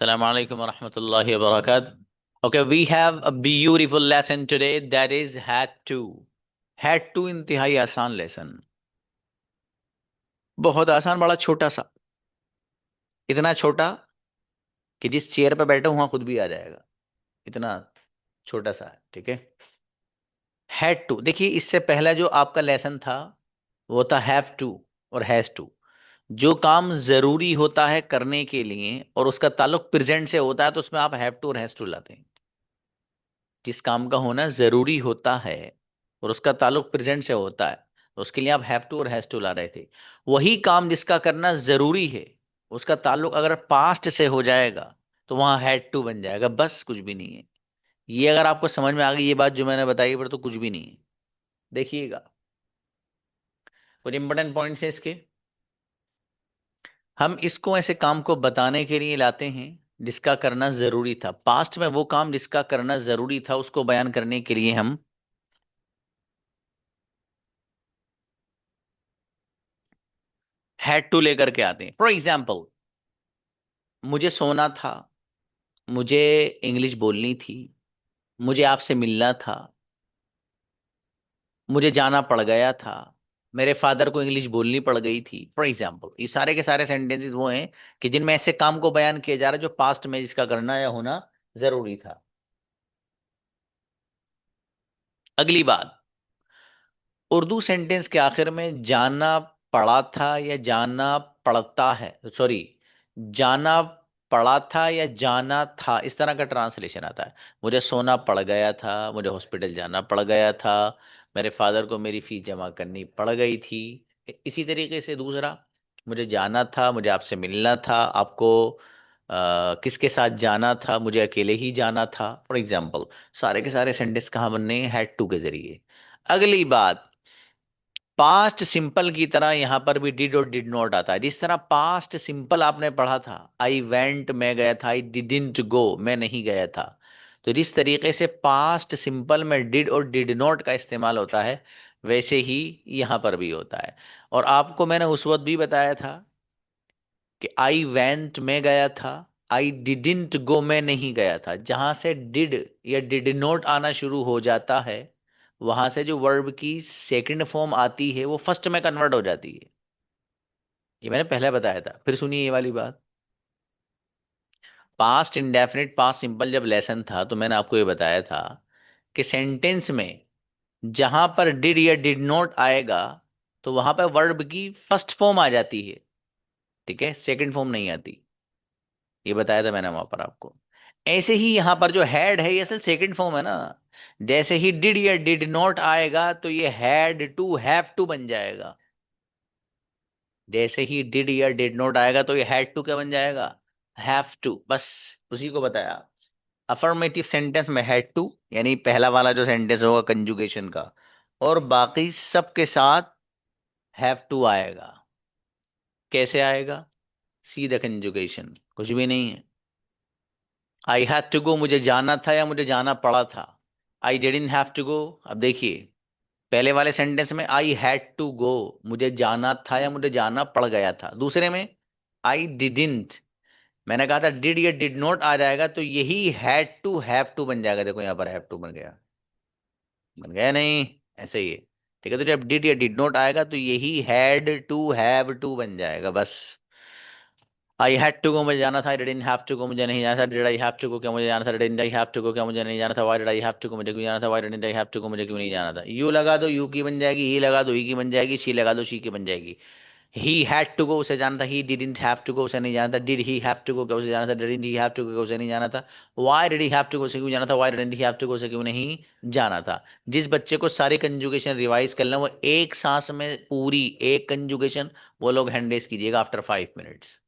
Assalamu alaikum wa rahmatullahi wa barakatuh. Okay, we have a beautiful lesson today that is had to. Had to इंतहाई आसान lesson, बहुत आसान, बड़ा छोटा सा, इतना छोटा कि जिस चेयर पे बैठे वहां खुद भी आ जाएगा, इतना छोटा सा है। ठीक है। हैड टू, देखिए इससे पहला जो आपका लेसन था वो था हैव टू और हैज टू। जो काम जरूरी होता है करने के लिए और उसका ताल्लुक प्रेजेंट से होता है तो उसमें आप हैव टू और हैज टू लाते हैं। जिस काम का होना जरूरी होता है और उसका ताल्लुक प्रेजेंट से होता है तो उसके लिए आप हैव टू और हैज टू ला रहे थे। वही काम जिसका करना जरूरी है, उसका ताल्लुक अगर पास्ट से हो जाएगा तो वहां हैड टू बन जाएगा, बस कुछ भी नहीं है। ये अगर आपको समझ में आ गई ये बात जो मैंने बताई, पर तो कुछ भी नहीं है। देखिएगा, कुछ इंपॉर्टेंट पॉइंट्स है इसके। हम इसको ऐसे काम को बताने के लिए लाते हैं जिसका करना जरूरी था पास्ट में। वो काम जिसका करना जरूरी था उसको बयान करने के लिए हम हैड टू लेकर के आते हैं। फॉर एग्जाम्पल, मुझे सोना था, मुझे इंग्लिश बोलनी थी, मुझे आपसे मिलना था, मुझे जाना पड़ गया था, मेरे फादर को इंग्लिश बोलनी पड़ गई थी। फॉर एग्जाम्पल, ये सारे के सारे सेंटेंसेस वो हैं कि जिनमें ऐसे काम को बयान किया जा रहा है जो पास्ट में जिसका करना या होना जरूरी था। अगली बात, उर्दू सेंटेंस के आखिर में जाना पड़ा था या जाना पड़ता है, सॉरी, जाना पड़ा था या जाना था, इस तरह का ट्रांसलेशन आता है। मुझे सोना पड़ गया था, मुझे हॉस्पिटल जाना पड़ गया था, मेरे फादर को मेरी फीस जमा करनी पड़ गई थी। इसी तरीके से दूसरा, मुझे जाना था, मुझे आपसे मिलना था, आपको किसके साथ जाना था, मुझे अकेले ही जाना था। फॉर एग्जाम्पल, सारे के सारे सेंटेंस कहाँ बनने हैं? हैड टू के जरिए। अगली बात, पास्ट सिंपल की तरह यहां पर भी डिड और डिड नॉट आता है। जिस तरह पास्ट सिंपल आपने पढ़ा था, आई वेंट मैं गया था, आई डिडंट गो मैं नहीं गया था, तो जिस तरीके से पास्ट सिंपल में डिड और डिड नॉट का इस्तेमाल होता है वैसे ही यहां पर भी होता है। और आपको मैंने उस वक्त भी बताया था कि आई वेंट मैं गया था, आई डिडंट गो मैं नहीं गया था। जहां से डिड या डिड नॉट आना शुरू हो जाता है वहां से जो वर्ब की सेकंड फॉर्म आती है वो फर्स्ट में कन्वर्ट हो जाती है। ये मैंने पहले बताया था, फिर सुनिए ये वाली बात। पास्ट इंडेफिनिट पास्ट सिंपल जब लेसन था तो मैंने आपको ये बताया था कि सेंटेंस में जहां पर डिड या डिड नॉट आएगा तो वहां पर वर्ब की फर्स्ट फॉर्म आ जाती है। ठीक है, सेकंड फॉर्म नहीं आती। ये बताया था मैंने वहां पर आपको। ऐसे ही यहां पर जो हैड है ये असल सेकंड फॉर्म है ना। जैसे ही डिड या डिड नॉट आएगा तो ये हैड टू हैव टू बन जाएगा। जैसे ही डिड या डिड नॉट आएगा तो ये हैड टू क्या बन जाएगा? हैव टू, बस उसी को बताया। अफर्मेटिव सेंटेंस में हैड टू यानी पहला वाला जो सेंटेंस होगा कंजुगेशन का, और बाकी सब के साथ हैव टू आएगा। कैसे आएगा? सी द कंजुगेशन, कुछ भी नहीं है। आई हैड टू गो, मुझे जाना था या मुझे जाना पड़ा था। I didn't have to go. अब देखिए, पहले वाले सेंटेंस में आई हैड टू गो, मुझे जाना था या मुझे जाना पड़ गया था। दूसरे में आई डिडंट, मैंने कहा था डिड या डिड नॉट आ जाएगा तो यही हैड टू हैव टू बन जाएगा। देखो यहाँ पर हैव टू बन गया, बन गया नहीं? ऐसे ही है। ठीक है, तो जब डिड या डिड नॉट आएगा तो यही हैड टू हैव टू बन जाएगा, बस। आई हैड टू गो, मुझे जाना था, I didn't have to go, मुझे नहीं जाना था। Did I have to go, क्या मुझे जाना था? Didn't I have to go, क्या मुझे नहीं जाना था? Why did I have to go, मुझे क्यों जाना था? Why didn't I have to go, मुझे क्यों नहीं जाना था? यू लगा दो यू की बन जाएगी, ही लगा दो ही की बन जाएगी, शी लगा दो शी की बन जाएगी। ही हैड टू गो, उसे जाना था, he didn't have to go, उसे नहीं जाना था। Did he have to go, क्या उसे जाना था? Didn't he have to go, उसे नहीं जाना था। Why did he have to go, उसे क्यों जाना था? Why didn't he have to go, उसे क्यों नहीं जाना था? जिस बच्चे को सारी कंजुगेशन रिवाइज करना वो एक सांस में पूरी एक कंजुगेशन, वो लोग हैंड रेस कीजिएगा after 5 minutes.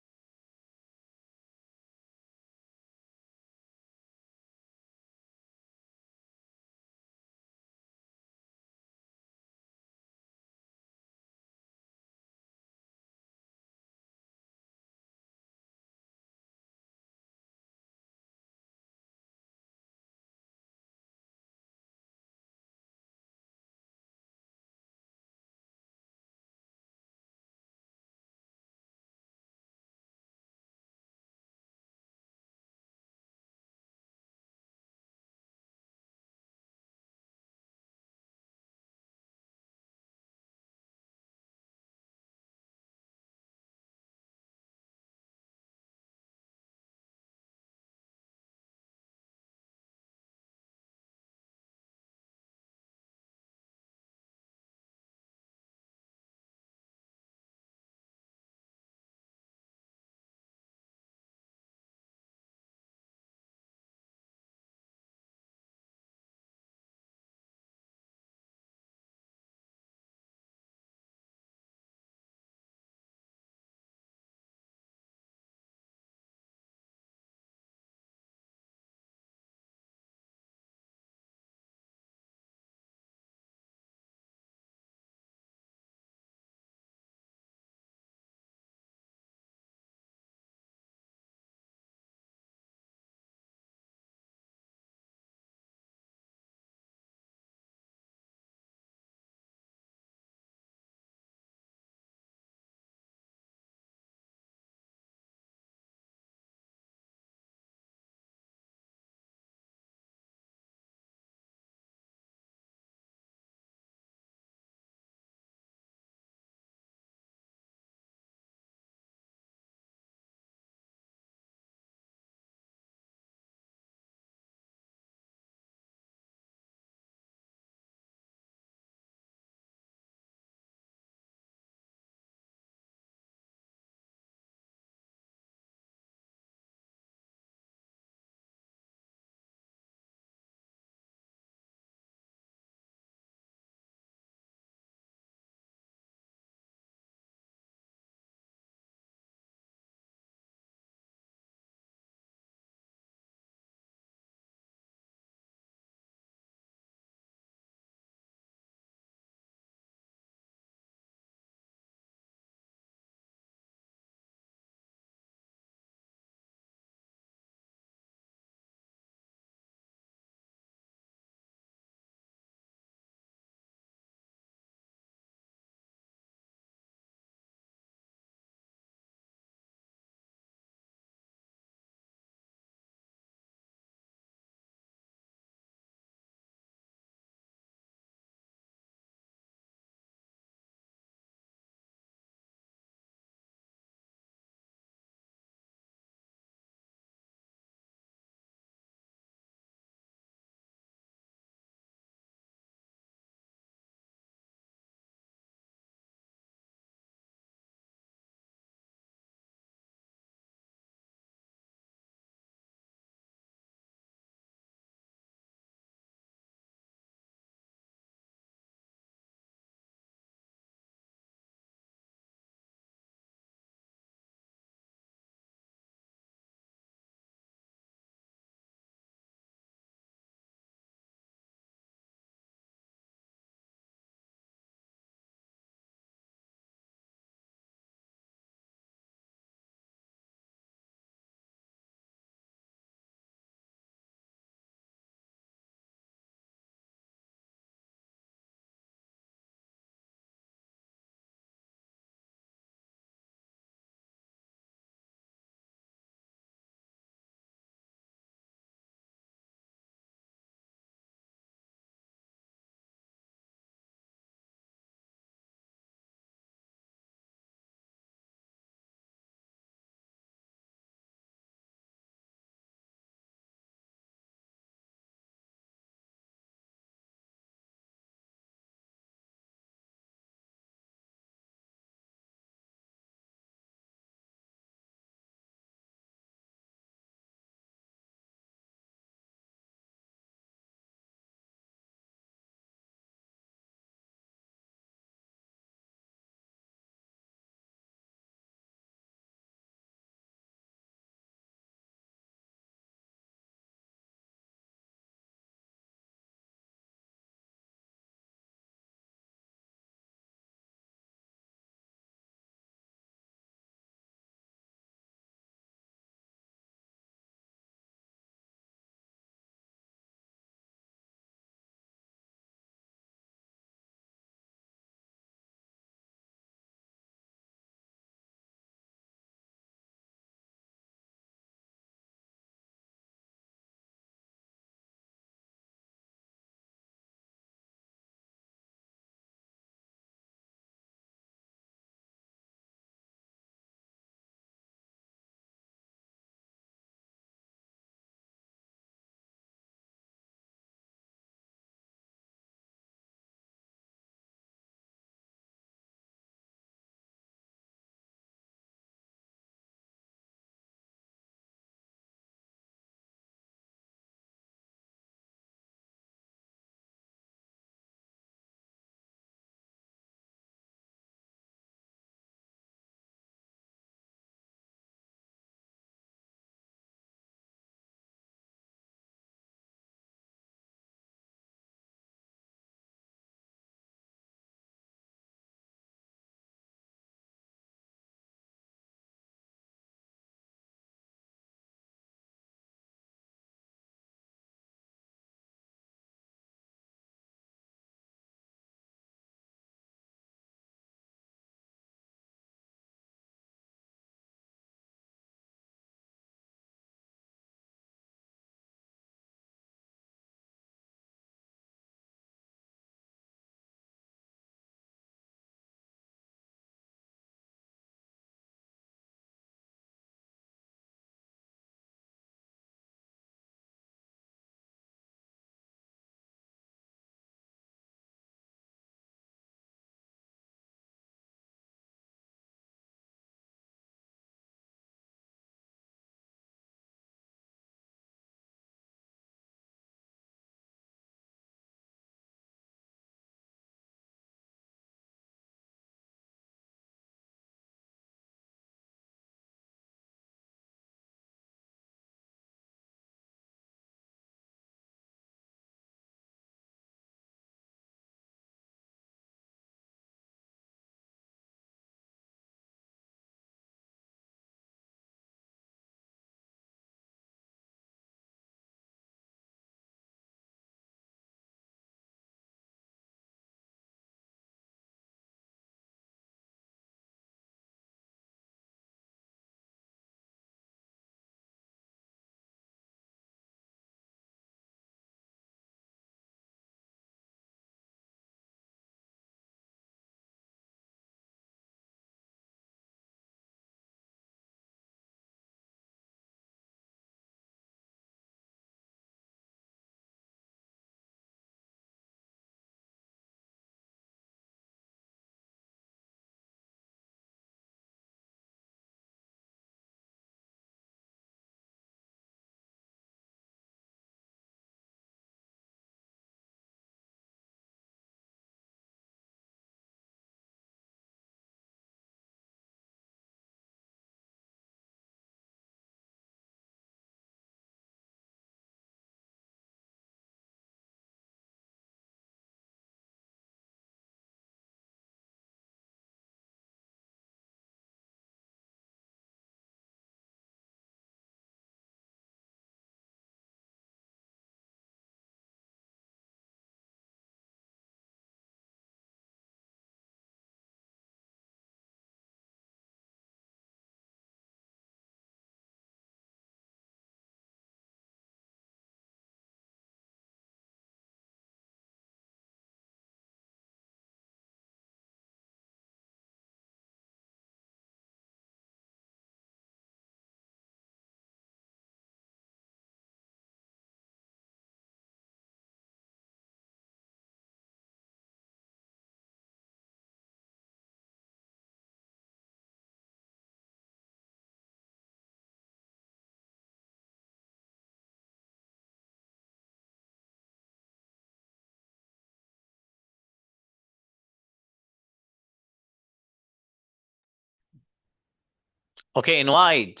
Okay, invite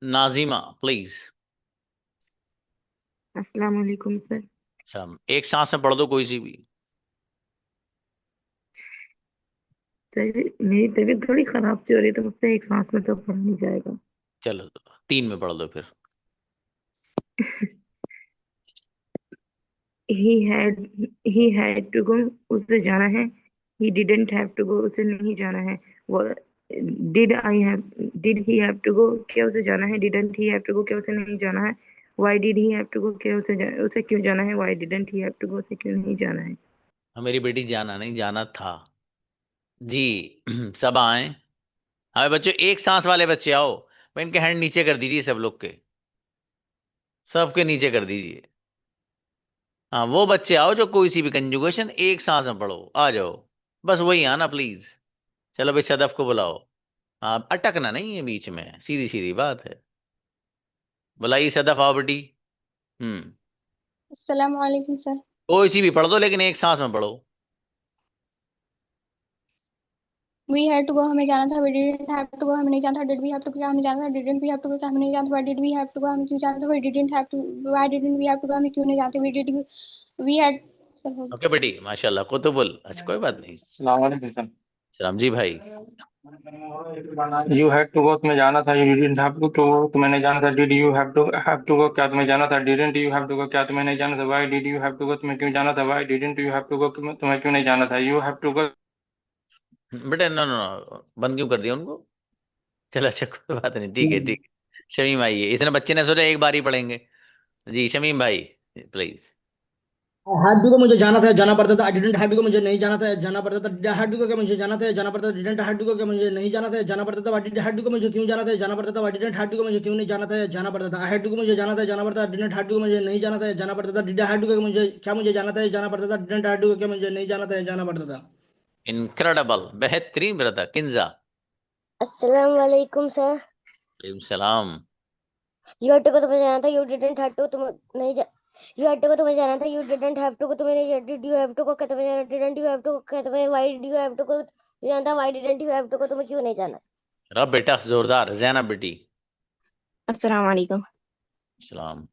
Nazima please. अस्सलाम वालेकुम सर। एक सांस में पढ़ दो कोई सी भी। सर मेरी तबीयत थोड़ी खराब सी हो रही है तो मुझसे एक सांस में तो पढ़ा नहीं जाएगा। चलो तीन में पढ़ दो फिर। He had he had to go, उसे जाना है। He didn't have to go, उसे नहीं जाना है। वो did he have to go, क्या उसे जाना है। Didn't he have to go, क्या उसे नहीं जाना है। Why did he have to go, क्या उसे क्यों जाना है। Why didn't he have to go, उसे क्यों नहीं जाना है। मेरी बेटी जाना नहीं, जाना था जी। सब आए। हमें बच्चों एक सांस वाले बच्चे आओ। मैं इनके हैंड नीचे कर दीजिए सब लोग के। सबके नीचे कर दीजिए। हाँ वो बच्चे आओ जो कोई सी भी कंजुगेशन एक सांस में पढ़ो, आ जाओ। बस वही आना प्लीज। चलो भाई सदफ को बुलाओ। हाँ अटकना नहीं है बीच में, सीधी सीधी बात है। बुलाइए सदफ, आओ बेटी। हम्म। अस्सलाम वालेकुम सर। कोई सी भी पढ़ दो लेकिन एक सांस में पढ़ो। वी हैड टू गो, हमें जाना था। We didn't have to go, हमें नहीं जाना था। Did we have to go, क्या हमें जाना था। Didn't we have to go, क्या हमें नहीं जाना था। Why did we have to go, हमें क्यों जाना था। Why didn't we have to go, हमें क्यों नहीं जाते। वी हैड सर हो ओके बेटी माशाल्लाह, कुतुबुल, अच्छा कोई बात नहीं। अस्सलाम वालेकुम सर। सलाम जी भाई। यू हैड टू गो, तुम्हें जाना था। You didn't have to go, तुम्हें नहीं जाना था। Did you have to go, क्या तुम्हें जाना था। Didn't you have to go, क्या तुम्हें नहीं जाना था। Why did you have to go, तुम्हें क्यों जाना था। Why didn't you have to go, तुम्हें क्यों नहीं जाना था। You have to go. बेटे नो नो नो, बंद क्यों कर दिया उनको। चलो अच्छा कोई बात नहीं, ठीक है ठीक है। शमीम आइए, इसने बच्चे ने सोचा एक बार ही पढ़ेंगे। जी शमीम भाई प्लीज। हैड टू को मुझे जाना था, जाना पड़ता था। आई डिडंट हैव टू को मुझे नहीं जाना था, जाना पड़ता था। हैड टू को क्या मुझे जाना था, जाना पड़ता था। डिडंट हैड टू को क्या मुझे नहीं जाना था, जाना पड़ता था। व्हाट डिड हैड टू को मुझे क्यों जाना था, जाना पड़ता था। व्हाट डिडंट हैड टू को मुझे क्यों नहीं जाना था, जाना पड़ता था। आई हैड टू को मुझे जाना था, जाना पड़ता था। डिडंट हैड टू को मुझे नहीं जाना था, जाना पड़ता था। डिड हैड टू को मुझे क्या मुझे जाना था, जाना पड़ता था। डिडंट हैड टू को क्या मुझे नहीं जाना था, जाना पड़ता था। इनक्रेडिबल, बेहतरीन ब्रदर किंजा। अस्सलाम वालेकुम सर। सलाम। यू हैड टू को तुम्हें जाना था। यू डिडंट हैव टू, तुम नहीं जा। यू हैड टू को तुम्हें जाना था। You didn't have to go तुम्हें नहीं जाना। Did you have to go क्या तुम्हें जाना। Didn't you have to go क्या तुम्हें। Why did you have to go जाना था। Why didn't you have to go तुम्हें क्यों नहीं जाना। रब बेटा जोरदार, जैनब बेटी। अस्सलाम वालेकुम। सलाम।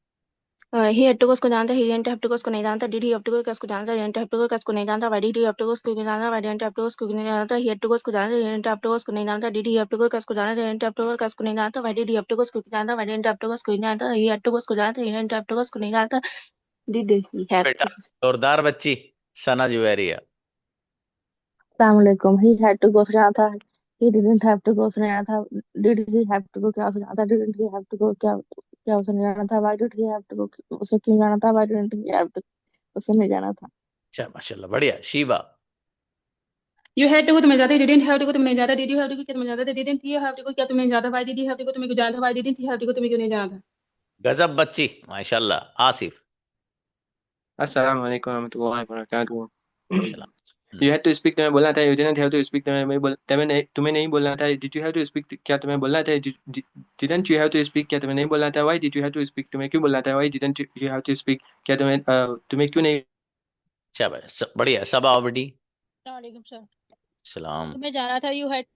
ही हैड टू गो, उसको जाना था। He didn't have to go, उसको नहीं जाना था। Did he have to go, क्या उसको जाना था। डिडंट हैव टू गो, क्या उसको नहीं जाना था। Why did he have to go, उसको क्यों जाना था। Why didn't have to go, उसको क्यों नहीं जाना था। ही हैड टू गो, उसको जाना था। डिडंट हैव टू गो, उसको नहीं जाना था। Did he have to go, क्या उसको जाना था। डिडंट हैव टू गो, क्या उसको नहीं जाना था। Why did he have to go, उसको क्यों जाना था। Why didn't have to go, उसको नहीं जाना था। ही हैड टू गो, उसको जाना था। डिडंट हैव टू गो, उसको नहीं जाना था। डिड ही हैव बेटा टू। जोरदार बच्ची। सना जुवेरिया। अस्सलाम वालेकुम। ही हैड टू गो, जाना था। He didn't have to go, उसने जाना था। Did he have to go, क्या उसे जाना था। Didn't he have to go, क्या क्या उसे नहीं जाना था। Why did he have to go, उसे क्यों जाना था। Why didn't he have to, उसे नहीं जाना था। अच्छा माशाल्लाह बढ़िया। Sheeba. You had to go, तुम्हें जाते। डिडंट हैव टू गो, तुम नहीं जाते। Did you have to go, क्या तुम्हें जाता था। Didn't you have to go, क्या तुम्हें जाता। Why did you have to go, तुम्हें क्यों जाना था। Why didn't you have to go, तुम्हें क्यों नहीं जाना था। गजब बच्ची माशाल्लाह। आसिफ। अस्सलाम वालेकुम रहमतुल्लाहि व बरकातुहू। सलाम। यू हैड टू स्पीक, तुम्हें बोलना था। You didn't have to speak, तुम्हें नहीं बोलना था। Did you have to speak, क्या तुम्हें बोलना था। Didn't you have to speak, क्या तुम्हें नहीं बोलना था। Why did you have to speak, तुम्हें क्यों बोलना था। Why didn't you have to speak, क्या तुम्हें क्यों नहीं। अच्छा भाई बढ़िया, सब आओ बेटी। वालेकुम सर। सलाम। तुम्हें जाना था। यू हैड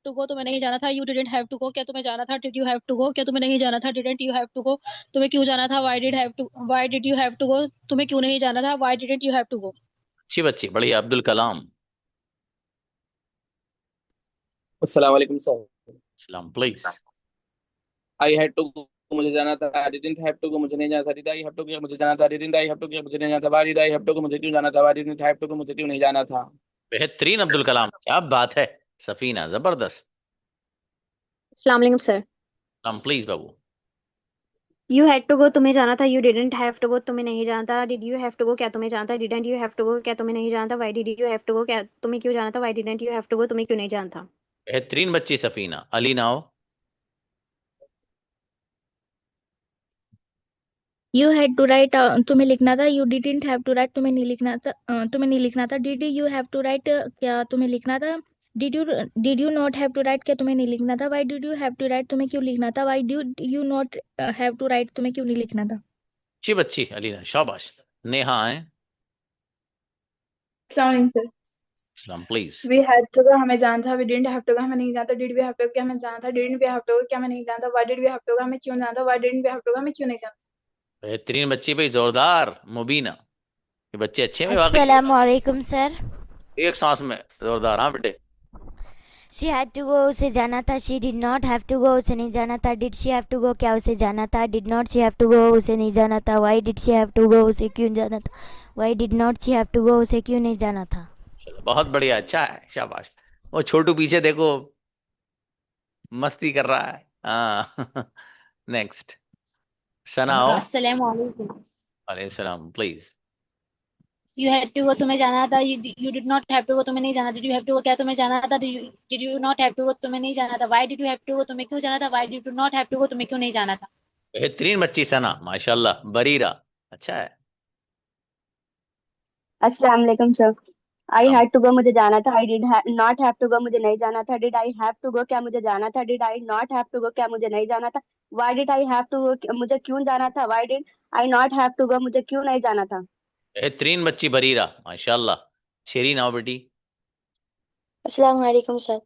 टू गो, तुम्हें नहीं जाना था। You didn't have to go, क्या तुम्हें जाना था। Did you have to go, क्या तुम्हें नहीं जाना था। Didn't you have to go, तुम्हें क्यों जाना था। Why did you have to go, तुम्हें क्यों नहीं जाना था। Why didn't you have to go. अच्छी बच्ची बढ़िया। अब्दुल कलाम। अस्सलाम वालेकुम सर। सलाम please. I had to go, मुझे जाना था। I didn't have to go, मुझे नहीं जाना था। Did I have to go, मुझे जाना था। Didn't I have to go, मुझे नहीं जाना था। Why did I have to go, मुझे क्यों जाना था। Why didn't have to go, मुझे क्यों नहीं जाना था। बेहतरीन अब्दुल कलाम, क्या बात है। सफीना जबरदस्त। अस्सलाम वालेकुम सर। सलाम प्लीज बाबू। यू हैड टू गो, तुम्हें जाना था। You didn't have to go, तुम्हें नहीं जाना था। Did you have to go, क्या तुम्हें जाना था। Didn't you have to go, क्या तुम्हें नहीं जाना था। Why did you have to go, क्या तुम्हें क्यों जाना था। Why didn't you have to go, तुम्हें क्यों नहीं जाना था। बेहतरीन बच्ची सफीना। अली नाओ। यू हैड टू राइट, तुम्हें लिखना था। You didn't have to write, तुम्हें नहीं लिखना था। तुम्हें नहीं लिखना था। Did you have to write, क्या तुम्हें लिखना था। Did you not have to write, क्या तुम्हें नहीं लिखना था। Why did you have to write, तुम्हें क्यों लिखना था। Why did you not have to write, तुम्हें क्यों नहीं लिखना था। अच्छी बच्ची अलीना, शाबाश। नेहा है। अस्सलाम वालेकुम सर। सलाम please. We had to go हमें जाना था, we didn't have to go हमें नहीं जाना था, did we have to go क्या हमें जाना था, didn't we have to go क्या हमें नहीं जाना था, why did we have to go हमें क्यों जाना था, why didn't we have to go हमें क्यों नहीं जाना था। बेहतरीन बच्ची भाई, जोरदार। मुबीना, ये बच्चे अच्छे हैं वाकई। अस्सलाम वालेकुम सर। एक सांस में जोरदार। हाँ बेटे। शी हैड टू गो उसे जाना था, she did not have to go उसे नहीं जाना था, did she have to go क्या उसे जाना था, did not she have to go उसे नहीं जाना था, why did she have to go उसे क्यों जाना था, why did not she have to go उसे क्यों नहीं जाना था। चलो बहुत बढ़िया, अच्छा है, शाबाश। वो छोटू पीछे देखो मस्ती कर रहा है। हाँ नेक्स्ट सना आओ। अस्सलाम वालेकुम। वालेकुम सलाम please. You had to go तुम्हें जाना था, you did not have to go तुम्हें नहीं जाना, did you have to go क्या तुम्हें जाना था, did you not have to go तुम्हें नहीं जाना था, why did you have to go तुम्हें क्यों जाना था, why did you not have to go तुम्हें क्यों नहीं जाना था। बेहतरीन बच्ची सना, माशाल्लाह, बरीरा, अच्छा है। अस्सलाम वालेकुम सर। आई हम हैड टू गो मुझे जाना था, I did not have to go मुझे नहीं जाना था, did I have to go क्या मुझे जाना था, did I not have to go क्या मुझे नहीं जाना था, why did I have to go मुझे क्यों जाना था, why did I not have to go मुझे क्यों नहीं जाना था। बेहतरीन बच्ची बरीरा, माशाल्लाह। शेरीन आओ बेटी। अस्सलाम वालेकुम सर।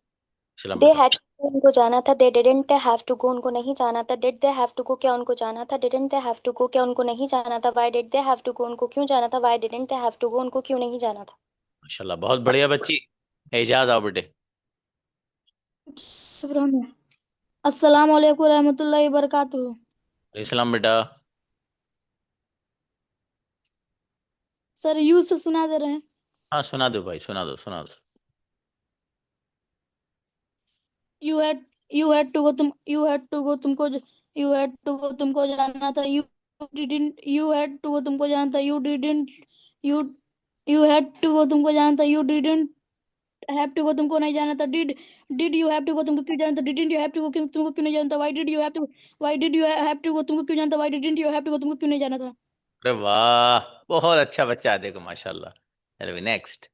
सलाम दे बेटा। हैड टू उनको जाना था, they didn't have to go उनको नहीं जाना था, did they have to go क्या उनको जाना था, didn't they have to go क्या उनको नहीं जाना था, why did they have to go उनको क्यों जाना था, why didn't they have to go उनको क्यों नहीं जाना था। माशाल्लाह बहुत बढ़िया बच्ची। एजाज आओ बेटे। अस्सलाम वालेकुम रहमतुल्लाहि वबरकातुहू। वालेकुम सलाम बेटा। सर यू से सुना दे रहे हैं। हाँ सुना दो भाई, सुना दो सुना दो। You had to go you had to go you had to go तुमको जाना था, यू हैड टू गो तुमको जाना था, you you had to go तुमको जाना था, you didn't have to go तुमको नहीं जाना था, did you have to go तुमको क्यों जाना था, didn't you have to go तुमको क्यों नहीं जाना था, why did you have to go तुमको क्यों जाना था, why didn't you have to go तुमको क्यों नहीं जाना था। अरे वाह, बहुत अच्छा बच्चा है, देखो माशाल्लाह। चलो नेक्स्ट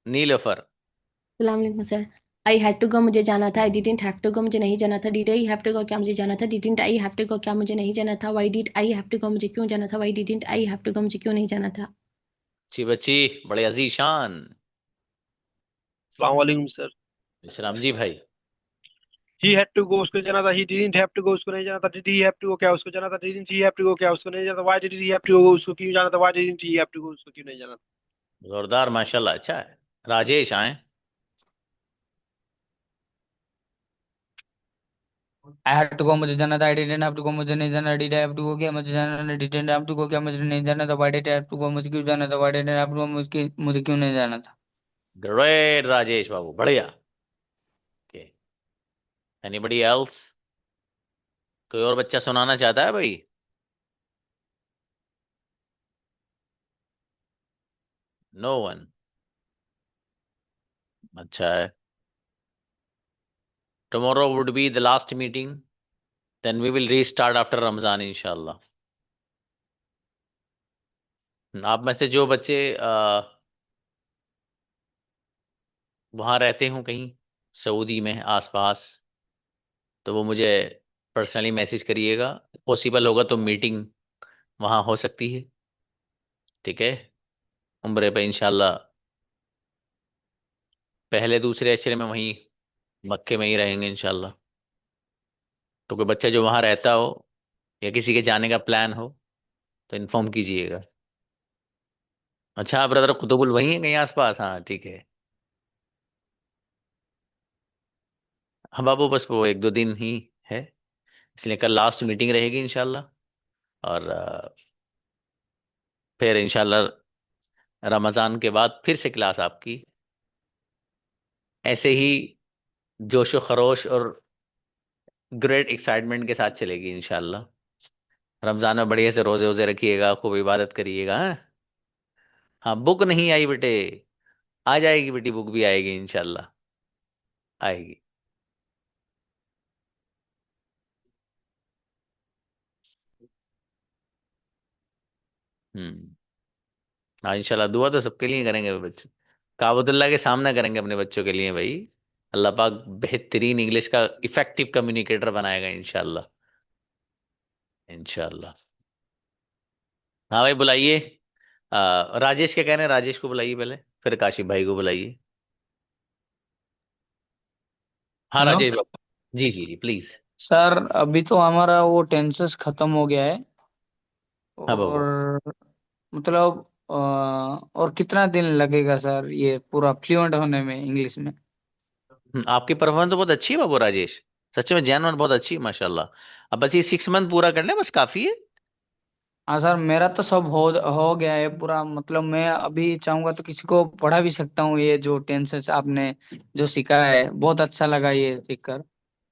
नीलोफर। सलाम अलैकुम sir. I had to go मुझे जाना था, I didn't have to go मुझे नहीं जाना था, did I have to go क्या मुझे जाना था, didn't I have to go क्या मुझे नहीं जाना था, why did I have to go मुझे क्यों जाना था, why didn't I have to go मुझे क्यों नहीं जाना था। अच्छी बच्ची, बड़े अजीज शान। अस्सलाम वालेकुम सर। सलाम जी भाई। ही हैड टू गो उसको जाना था, he didn't have to go उसको नहीं जाना था, did he have to go क्या उसको जाना था, didn't he have to go क्या उसको नहीं जाना था, why did he have to go उसको क्यों जाना था, why didn't he have to go उसको क्यों नहीं जाना था। जोरदार माशाल्लाह, अच्छा है। राजेश आए। आई हैव टू गो मुझे जाना था, I didn't have to go मुझे नहीं जाना, did I have to go क्या मुझे जाना था, डिडंट हैव टू गो क्या मुझे नहीं जाना था, why did I have to go मुझे क्यों जाना था, why did I have to go मुझे क्यों नहीं जाना था। ग्रेट राजेश बाबू, बढ़िया। Okay, anybody else? कोई और बच्चा सुनाना चाहता है भाई? No one. अच्छा है। Tomorrow would be the last meeting, then we will restart after Ramzan इंशाल्लाह। आप में से जो बच्चे वहाँ रहते हो कहीं सऊदी में आसपास, तो वो मुझे पर्सनली मैसेज करिएगा। पॉसिबल होगा तो मीटिंग वहाँ हो सकती है, ठीक है? उम्रे पे इंशाल्लाह पहले दूसरे अशरे में वहीं मक्के में ही रहेंगे इंशाल्लाह। तो कोई बच्चा जो वहाँ रहता हो या किसी के जाने का प्लान हो तो इन्फॉर्म कीजिएगा। अच्छा ब्रदर कुतुबुल वहीं है कहीं आसपास? हाँ ठीक है। हाँ बाबू, बस वो एक दो दिन ही है, इसलिए कल लास्ट मीटिंग रहेगी इंशाल्लाह। और फिर इंशाल्लाह रमज़ान के बाद फिर से क्लास आपकी ऐसे ही जोशो खरोश और ग्रेट एक्साइटमेंट के साथ चलेगी इंशाल्लाह। रमज़ान में बढ़िया से रोजे वोजे रखिएगा, खूब इबादत करिएगा। हाँ हाँ, बुक नहीं आई बेटे, आ जाएगी बेटी, बुक भी आएगी इंशाल्लाह, आएगी। हम्म। हाँ इंशाल्लाह, दुआ तो सबके लिए करेंगे बच्चे, काबतुल्लाह के सामने करेंगे अपने बच्चों के लिए भाई। अल्लाह पाक बेहतरीन इंग्लिश का इफेक्टिव कम्युनिकेटर बनाएगा इंशाल्लाह, इंशाल्लाह। हाँ भाई बुलाइए। राजेश क्या कह रहे हैं? राजेश को बुलाइए पहले। फिर काशिफ भाई को बुलाइए। हाँ हेलो राजेश बाबू, जी जी जी प्लीज। सर, अभी तो हमारा वो टेंसेस खत्म हो गया है। हाँ बाबू। और मतलब और कितना दिन लगेगा सर ये पूरा फ्लुएंट होने में इंग्लिश में? आपकी परफॉर्मेंस तो बहुत अच्छी है बाबू राजेश, सच में जैन बहुत अच्छी है माशाल्लाह। अब बस ये 6 मंथ पूरा कर ले, बस काफी है। हाँ सर, मेरा तो सब हो गया है पूरा। मतलब मैं अभी चाहूंगा तो किसी को पढ़ा भी सकता हूँ। ये जो टेंसेस आपने जो सिखाया है बहुत अच्छा लगा ये सीखकर।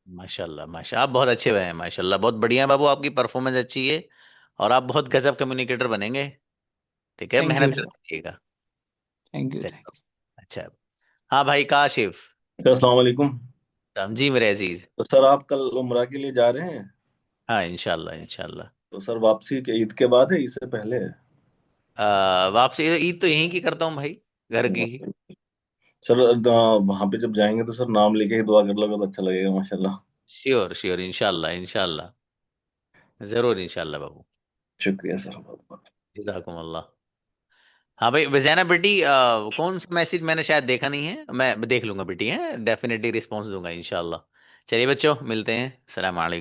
माशाल्लाह माशा, आप बहुत अच्छे हुए हैं माशाल्लाह, बहुत बढ़िया है बाबू, आपकी परफॉर्मेंस अच्छी है। और आप बहुत गजब कम्युनिकेटर बनेंगे। ठीक है, थैंक यू मेहनत सर। करते रहिएगा। Thank you. चलिए, अच्छा। हाँ भाई काशिफ। अस्सलाम वालेकुम। जी मेरे अजीज। तो सर आप कल उम्रा के लिए जा रहे हैं? हाँ इंशाल्लाह इंशाल्लाह। तो सर वापसी के ईद के बाद है, ईद से पहले है? वापसी ईद तो यहीं की करता हूँ भाई, घर की ही। सर वहां पे जब जाएंगे तो सर नाम लेके ही दुआ कर लोगे तो अच्छा लगेगा माशाल्लाह। श्योर श्योर इंशाल्लाह इंशाल्लाह, जरूर इंशाल्लाह बाबू। शुक्रिया सर बहुत बहुत। जज़ाकुमुल्लाह। हाँ भाई वजैना बेटी, कौन सा मैसेज मैंने शायद देखा नहीं है, मैं देख लूंगा बेटी, है डेफिनेटली रिस्पॉन्स दूंगा इंशाल्लाह। चलिए बच्चों, मिलते हैं, सलाम अलैकुम।